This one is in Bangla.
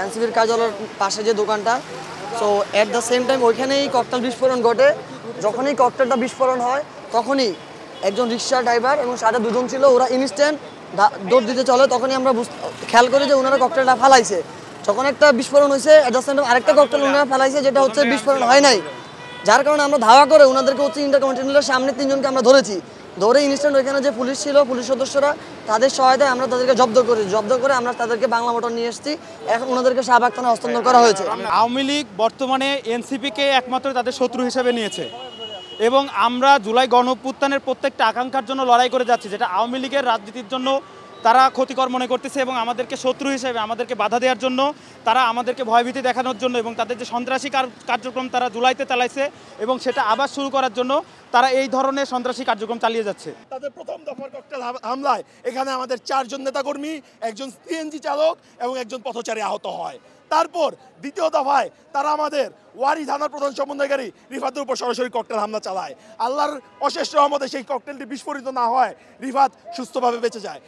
এনসিপির কার্যালয়ের পাশে যে দোকানটা, so at the same time ওইখানেই ককটেল বিস্ফোরণ ঘটে। যখনই ককটেলটা বিস্ফোরণ হয় তখনই একজন রিক্সা ড্রাইভার এবং সাথে দুজন ছিল, ওরা ইনস্ট্যান্ট দৌড় দিতে চলে। তখনই আমরা খেয়াল করি যে ওনারা ককটেলটা ফালাইছে। যখন একটা বিস্ফোরণ হয়েছে অ্যাট দ্য সেম টাইম আরেকটা ককটেল ওনারা ফালাইছে, যেটা হচ্ছে বিস্ফোরণ হয় নাই, যার কারণে আমরা ধাওয়া করে ওনাদেরকে হচ্ছে ইন্টারকন্টিনেন্টালের সামনে তিনজনকে আমরা ধরেছি। ধরে ইনস্ট্যান্ট ওইখানে যে পুলিশ ছিল, পুলিশ সদস্যরা, তাদের সহায়তায় আমরা তাদেরকে জব্দ করে আমরা তাদেরকে বাংলা মোটর নিয়ে এসেছি। এখন ওনাদেরকে শাহবাগ থানায় হস্তান্তর করা হয়েছে। আওয়ামী লীগ বর্তমানে এনসিপিকে একমাত্র তাদের শত্রু হিসেবে নিয়েছে এবং আমরা জুলাই গণঅভ্যুত্থানের প্রত্যেকটা আকাঙ্ক্ষার জন্য লড়াই করে যাচ্ছি, যেটা আওয়ামী লীগের রাজনীতির জন্য তারা ক্ষতিকর মনে করতেছে এবং আমাদেরকে শত্রু হিসেবে আমাদেরকে বাধা দেওয়ার জন্য, তারা আমাদেরকে ভয়ভীতি দেখানোর জন্য এবং তাদের যে সন্ত্রাসী কার্যক্রম তারা জুলাইতে চালাইছে এবং সেটা আবার শুরু করার জন্য তারা এই ধরনের সন্ত্রাসী কার্যক্রম চালিয়ে যাচ্ছে। তাদের প্রথম দফার ককটেল হামলায় এখানে আমাদের 4 জন নেতাকর্মী, একজন সিএনজি চালক এবং একজন পথচারী আহত হয়। তারপর দ্বিতীয় দফায় তারা আমাদের ওয়ারি থানার প্রধান সমন্বয়কারী রিফাতের উপর সরাসরি ককটেল হামলা চালায়। আল্লাহর অশেষ রহমতে সেই ককটেলটি বিস্ফোরিত না হয়, রিফাত সুস্থভাবে বেঁচে যায়।